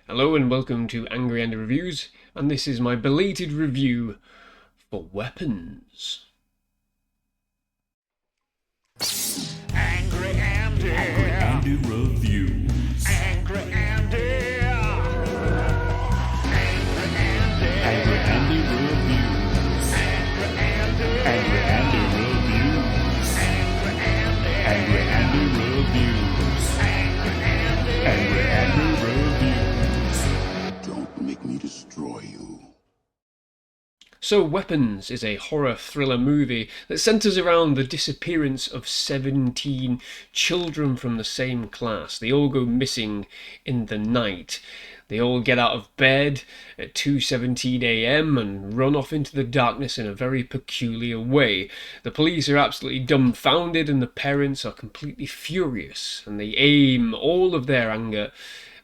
Hello and welcome to Angry Andy Reviews, and this is my belated review for Weapons. Angry Andy. Angry Andy Reviews. Angry Andy. Angry Andy. Angry Andy Reviews. Angry Andy. Angry Andy Reviews. Angry Andy. Angry Andy Reviews. Angry Andy Reviews. Don't make me destroy you. So Weapons is a horror thriller movie that centres around the disappearance of 17 children from the same class. They all go missing in the night. They all get out of bed at 2:17 a.m. and run off into the darkness in a very peculiar way. The police are absolutely dumbfounded and the parents are completely furious, and they aim all of their anger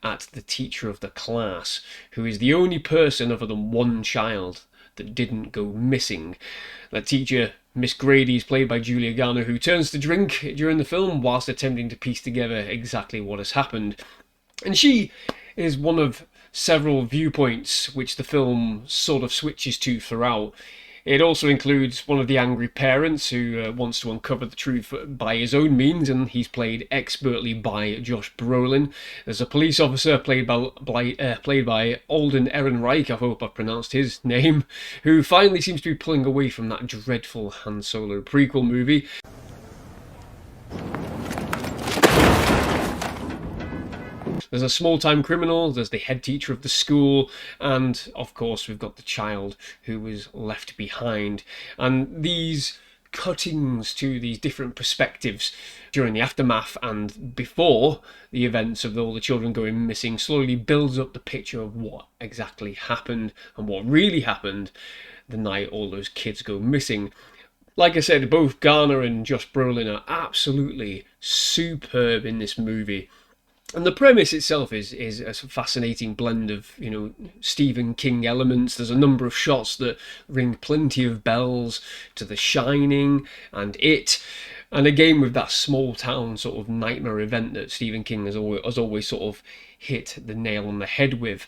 at the teacher of the class, who is the only person other than one child that didn't go missing. That teacher, Miss Grady, is played by Julia Garner, who turns to drink during the film whilst attempting to piece together exactly what has happened. And she is one of several viewpoints which the film sort of switches to throughout. It also includes one of the angry parents who wants to uncover the truth by his own means, and he's played expertly by Josh Brolin. There's a police officer played by Alden Ehrenreich, I hope I've pronounced his name, who finally seems to be pulling away from that dreadful Han Solo prequel movie. There's a small-time criminal, there's the head teacher of the school, and of course we've got the child who was left behind. And these cuttings to these different perspectives during the aftermath and before the events of all the children going missing slowly builds up the picture of what exactly happened and what really happened the night all those kids go missing. Like I said, both Garner and Josh Brolin are absolutely superb in this movie. And the premise itself is a fascinating blend of, Stephen King elements. There's a number of shots that ring plenty of bells to The Shining and It. And again, with that small town sort of nightmare event that Stephen King has always sort of hit the nail on the head with.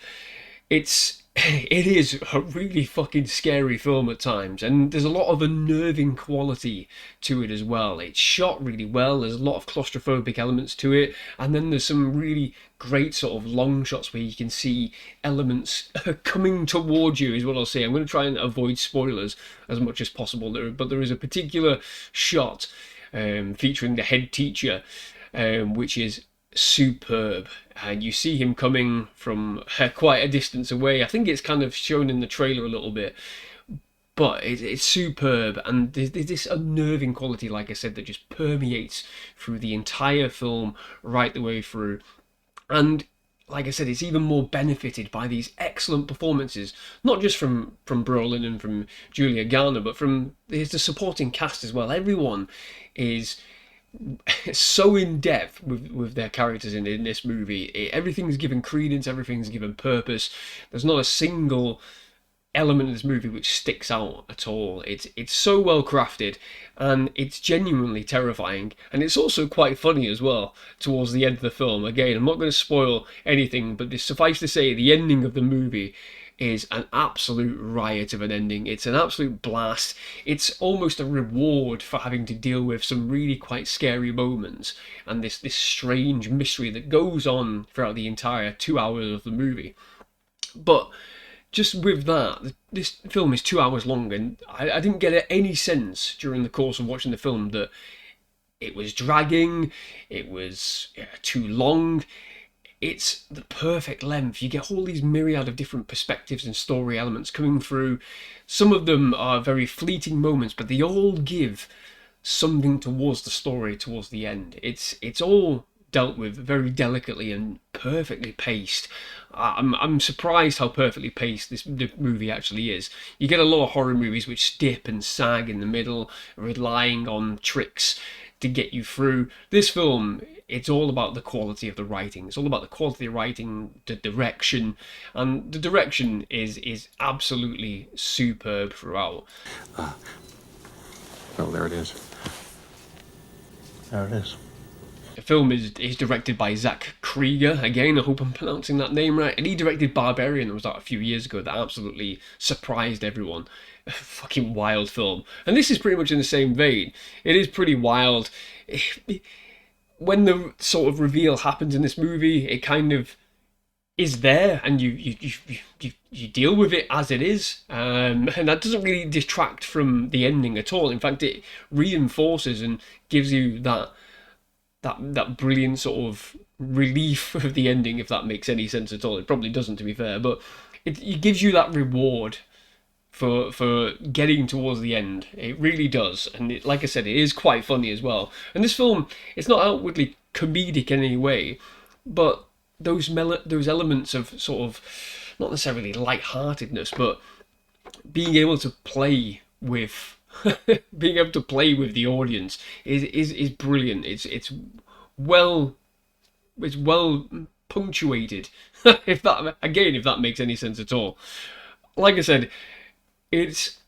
It is a really fucking scary film at times, and there's a lot of unnerving quality to it as well. It's shot really well, there's a lot of claustrophobic elements to it, and then there's some really great sort of long shots where you can see elements coming towards you, is what I'll say. I'm going to try and avoid spoilers as much as possible, but there is a particular shot featuring the head teacher, which is superb, and you see him coming from quite a distance away. I think it's kind of shown in the trailer a little bit, but it's superb, and there's this unnerving quality, like I said, that just permeates through the entire film right the way through. And like I said, it's even more benefited by these excellent performances, not just from Brolin and from Julia Garner, but from the supporting cast as well. Everyone is so in depth with their characters in this movie. Everything's given credence, everything's given purpose. There's not a single element of this movie which sticks out at all. It's so well crafted, and it's genuinely terrifying, and it's also quite funny as well towards the end of the film. Again, I'm not going to spoil anything, but suffice to say, the ending of the movie is an absolute riot of an ending. It's an absolute blast. It's almost a reward for having to deal with some really quite scary moments and this strange mystery that goes on throughout the entire 2 hours of the movie. But just with that, this film is 2 hours long, and I didn't get any sense during the course of watching the film that it was dragging, it was too long. It's the perfect length. You get all these myriad of different perspectives and story elements coming through. Some of them are very fleeting moments, but they all give something towards the story, towards the end. It's all dealt with very delicately and perfectly paced. I'm surprised how perfectly paced the movie actually is. You get a lot of horror movies which dip and sag in the middle, relying on tricks to get you through. This film, it's all about the quality of the writing. It's all about the quality of writing, the direction, and the direction is absolutely superb throughout. Oh, there it is. There it is. The film is directed by Zach Krieger. Again, I hope I'm pronouncing that name right. And he directed Barbarian, that was out a few years ago, that absolutely surprised everyone. A fucking wild film. And this is pretty much in the same vein. It is pretty wild. When the sort of reveal happens in this movie, it kind of is there, and you deal with it as it is, and that doesn't really detract from the ending at all. In fact, it reinforces and gives you that brilliant sort of relief of the ending, if that makes any sense at all. It probably doesn't, to be fair, but it gives you that reward for getting towards the end. It really does, and like I said, it is quite funny as well. And this film, it's not outwardly comedic in any way, but those elements of sort of not necessarily lightheartedness, but being able to play with being able to play with the audience is brilliant. It's well punctuated. if that makes any sense at all. Like I said, it's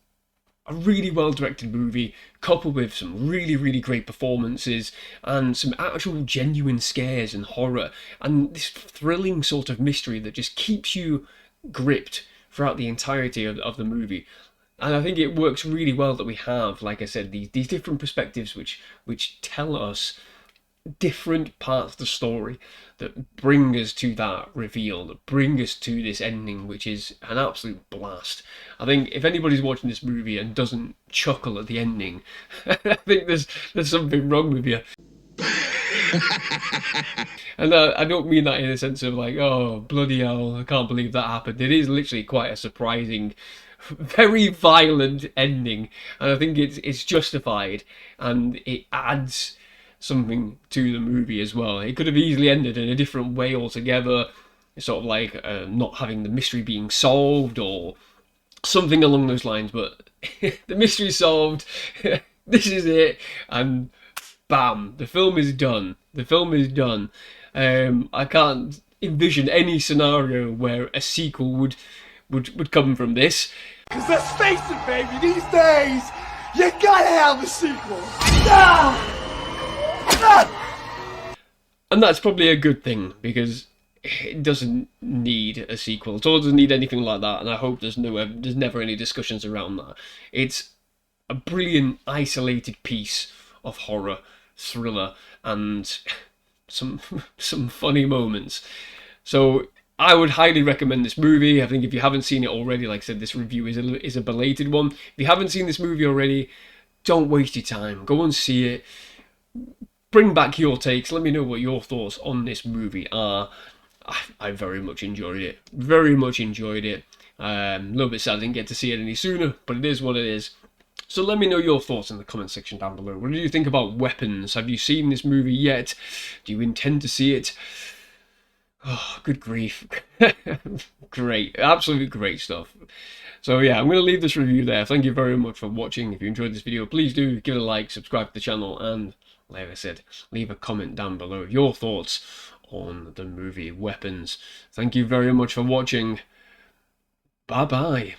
a really well directed movie, coupled with some really great performances and some actual genuine scares and horror, and this thrilling sort of mystery that just keeps you gripped throughout the entirety of the movie. And I think it works really well that we have, like I said, these different perspectives which tell us different parts of the story that bring us to that reveal, that bring us to this ending, which is an absolute blast. I think if anybody's watching this movie and doesn't chuckle at the ending, I think there's something wrong with you. And I don't mean that in a sense of like, oh, bloody hell, I can't believe that happened. It is literally quite a surprising, very violent ending, and I think it's justified, and it adds something to the movie as well. It could have easily ended in a different way altogether, sort of like not having the mystery being solved or something along those lines, but the mystery's solved. This is it, and bam, the film is done. The film is done. I can't envision any scenario where a sequel would come from this. Cause let's face it, baby, these days, you gotta have a sequel. Ah! Ah! And that's probably a good thing, because it doesn't need a sequel. It doesn't need anything like that, and I hope there's never any discussions around that. It's a brilliant, isolated piece of horror, thriller, and some funny moments. So I would highly recommend this movie. I think if you haven't seen it already, like I said, this review is a belated one. If you haven't seen this movie already, don't waste your time. Go and see it. Bring back your takes. Let me know what your thoughts on this movie are. I very much enjoyed it. Very much enjoyed it. A little bit sad I didn't get to see it any sooner, but it is what it is. So let me know your thoughts in the comment section down below. What do you think about Weapons? Have you seen this movie yet? Do you intend to see it? Oh, good grief. Great. Absolutely great stuff. So yeah, I'm going to leave this review there. Thank you very much for watching. If you enjoyed this video, please do give it a like, subscribe to the channel, and like I said, leave a comment down below of your thoughts on the movie Weapons. Thank you very much for watching. Bye-bye.